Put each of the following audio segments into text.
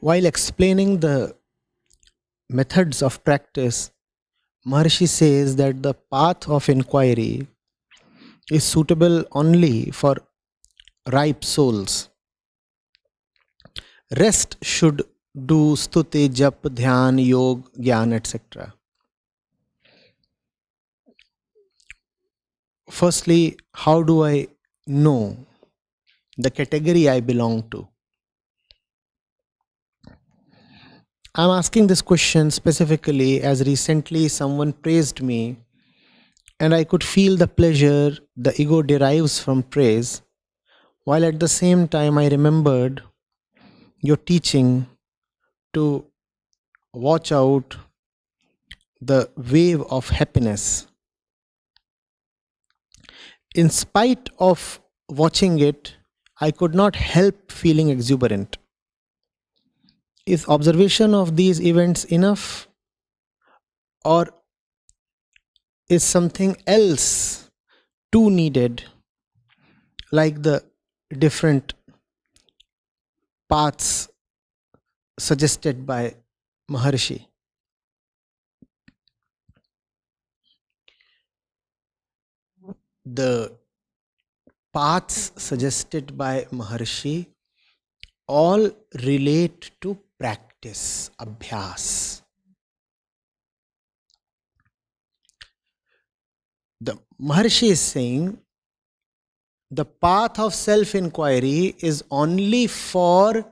While explaining the methods of practice, Maharshi says that the path of inquiry is suitable only for ripe souls. Rest should do Stuti, Japa, Dhyan, Yoga, Jnana, etc. Firstly, how do I know the category I belong to? I'm asking this question specifically as recently someone praised me and I could feel the pleasure the ego derives from praise, while at the same time I remembered your teaching to watch out the wave of happiness. In spite of watching it, I could not help feeling exuberant. Is observation of these events enough, or is something else too needed, like the different paths suggested by Maharshi? The paths suggested by Maharshi all relate to practice, abhyas. The Maharshi is saying the path of self-inquiry is only for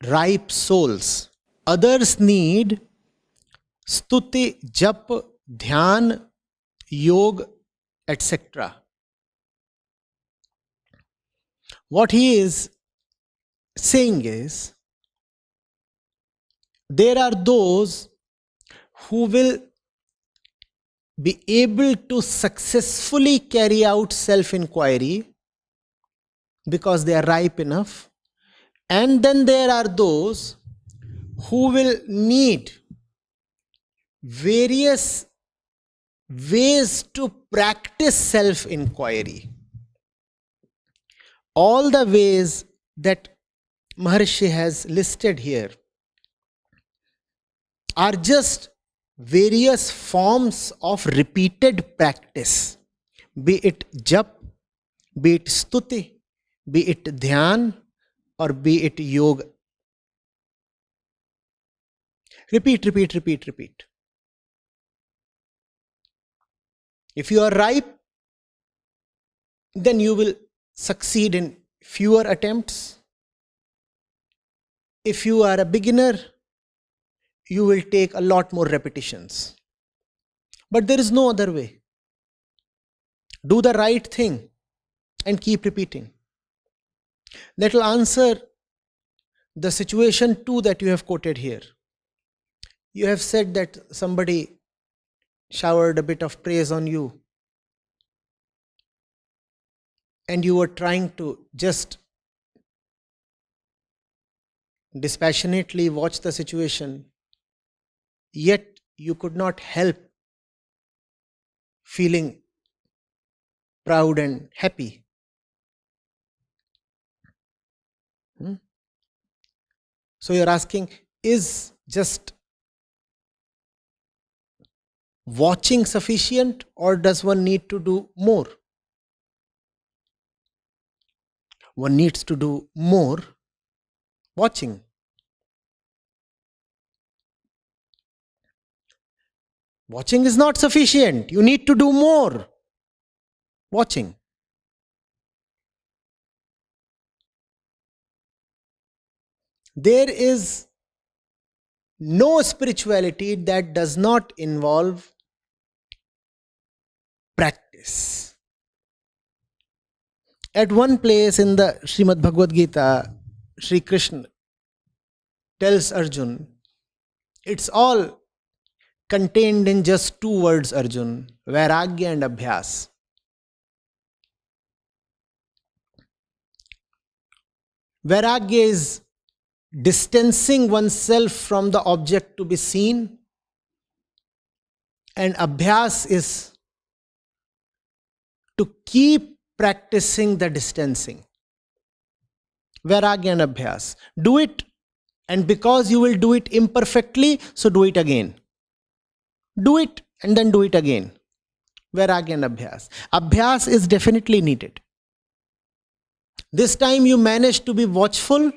ripe souls. Others need stuti, jap, dhyan, yoga, etc. What he is saying is, there are those who will be able to successfully carry out self-inquiry because they are ripe enough, and then there are those who will need various ways to practice self-inquiry. All the ways that Maharshi has listed here are just various forms of repeated practice, be it jap, be it stuti, be it dhyan, or be it yoga. Repeat, repeat, repeat, repeat. If you are ripe, then you will succeed in fewer attempts. If you are a beginner, you will take a lot more repetitions. But there is no other way. Do the right thing and keep repeating. That will answer the situation 2 that you have quoted here. You have said that somebody showered a bit of praise on you, and you were trying to just dispassionately watch the situation, yet you could not help feeling proud and happy. So you're asking, is just watching sufficient, or does one need to do more? One needs to do more watching. Watching is not sufficient. You need to do more watching. There is no spirituality that does not involve practice. At one place in the Srimad Bhagavad Gita, Sri Krishna tells Arjun, it's all contained in just 2 words, Arjun, Vairagya and Abhyas. Vairagya is distancing oneself from the object to be seen, and Abhyas is to keep practicing the distancing. Vairagya and Abhyas. Do it, and because you will do it imperfectly, so do it again. Do it and then do it again. Vairagya and Abhyas. Abhyas is definitely needed. This time you managed to be watchful,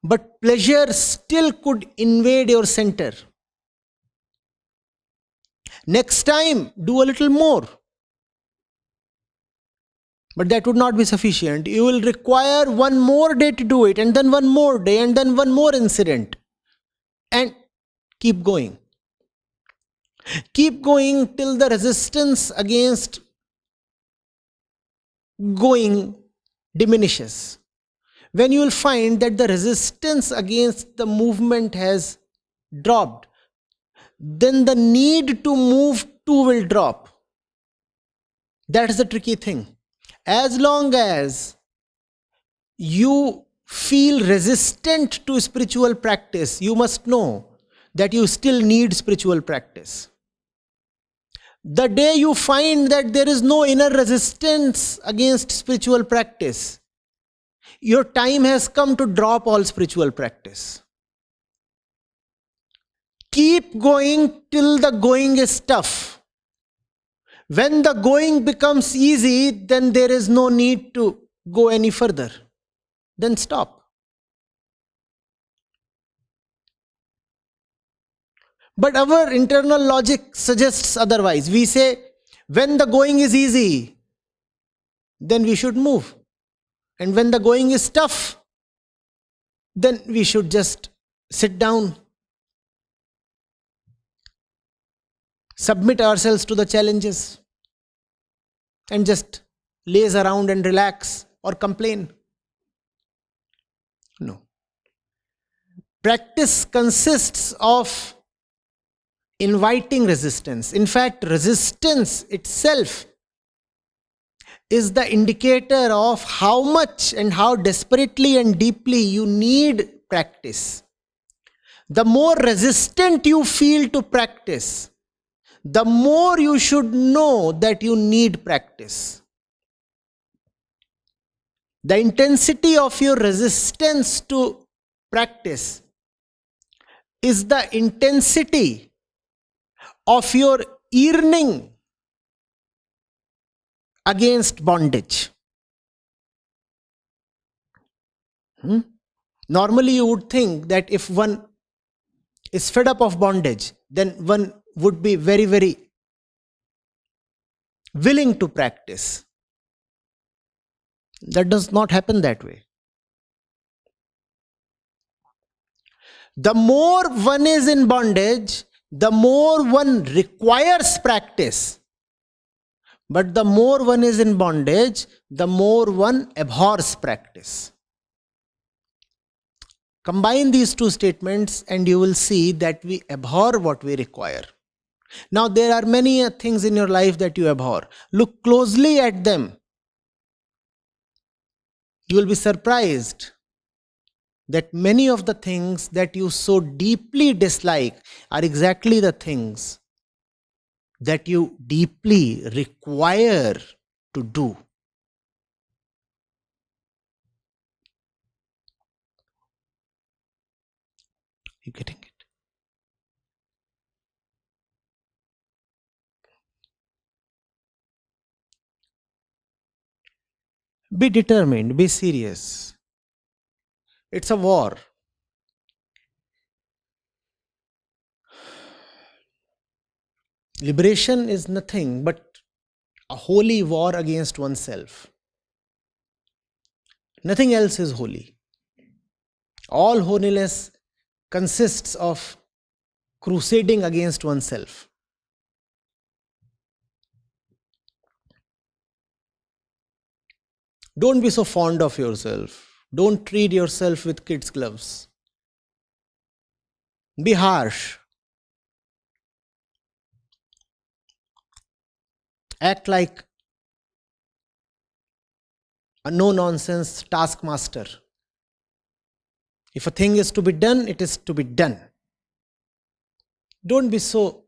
but pleasure still could invade your center. Next time, do a little more. But that would not be sufficient. You will require one more day to do it, and then one more day, and then one more incident. And keep going. Keep going till the resistance against going diminishes. When you will find that the resistance against the movement has dropped, then the need to move too will drop. That is the tricky thing. As long as you feel resistant to spiritual practice, you must know that you still need spiritual practice. The day you find that there is no inner resistance against spiritual practice, your time has come to drop all spiritual practice. Keep going till the going is tough. When the going becomes easy, then there is no need to go any further. Then stop. But our internal logic suggests otherwise. We say, when the going is easy, then we should move. And when the going is tough, then we should just sit down, submit ourselves to the challenges, and just laze around and relax or complain. No. Practice consists of inviting resistance. In fact, resistance itself is the indicator of how much and how desperately and deeply you need practice. The more resistant you feel to practice, the more you should know that you need practice. The intensity of your resistance to practice is the intensity of your yearning against bondage. Normally you would think that if one is fed up of bondage, then one would be very, very willing to practice. That does not happen that way. The more one is in bondage, the more one requires practice. But the more one is in bondage, the more one abhors practice. Combine these two statements and you will see that we abhor what we require. Now there are many things in your life that you abhor. Look closely at them. You will be surprised that many of the things that you so deeply dislike are exactly the things that you deeply require to do. You getting it? Be determined, be serious. It's a war. Liberation is nothing but a holy war against oneself. Nothing else is holy. All holiness consists of crusading against oneself. Don't be so fond of yourself. Don't treat yourself with kids' gloves. Be harsh. Act like a no-nonsense taskmaster. If a thing is to be done, it is to be done. Don't be so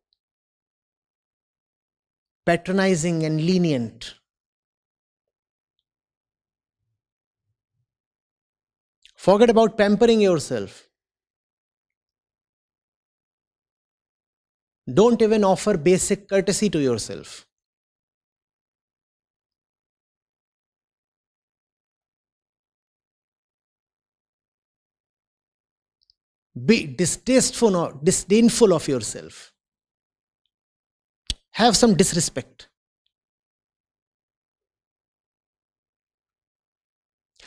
patronizing and lenient. Forget about pampering yourself. Don't even offer basic courtesy to yourself. Be distasteful or disdainful of yourself. Have some disrespect.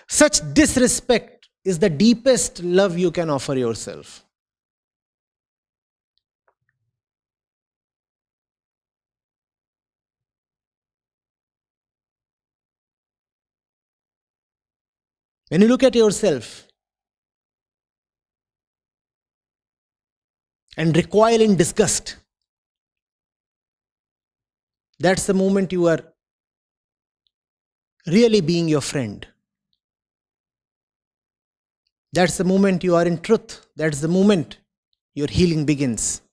Such disrespect is the deepest love you can offer yourself. When you look at yourself and recoil in disgust, that's the moment you are really being your friend. That's the moment you are in truth. That's the moment your healing begins.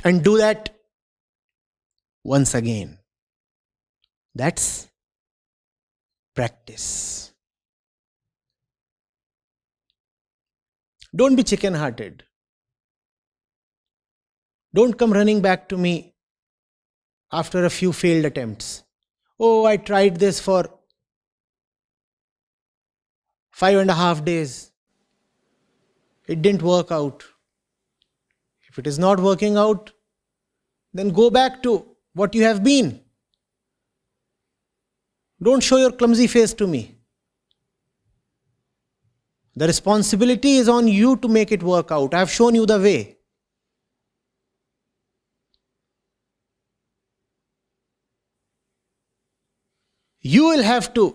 And do that once again. That's practice. Don't be chicken-hearted. Don't come running back to me after a few failed attempts. Oh, I tried this for 5.5 days. It didn't work out. If it is not working out, then go back to what you have been. Don't show your clumsy face to me. The responsibility is on you to make it work out. I have shown you the way. You will have to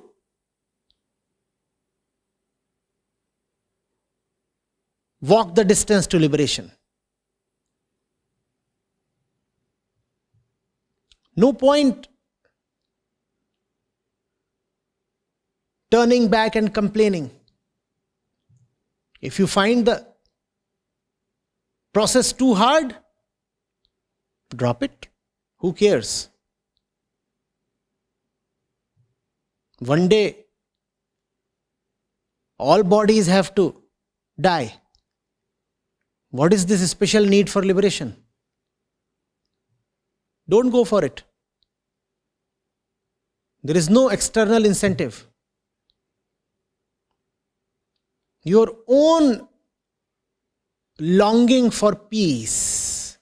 walk the distance to liberation. No point turning back and complaining. If you find the process too hard, drop it. Who cares? One day, all bodies have to die. What is this special need for liberation? Don't go for it. There is no external incentive. Your own longing for peace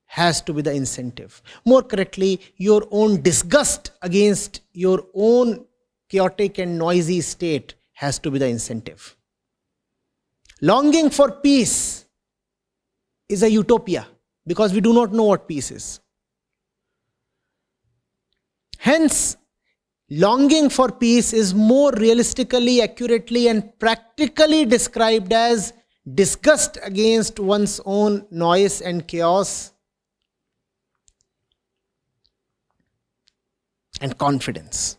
has to be the incentive. More correctly, your own disgust against your own chaotic and noisy state has to be the incentive. Longing for peace is a utopia because we do not know what peace is. Hence, longing for peace is more realistically, accurately, and practically described as disgust against one's own noise and chaos and confidence.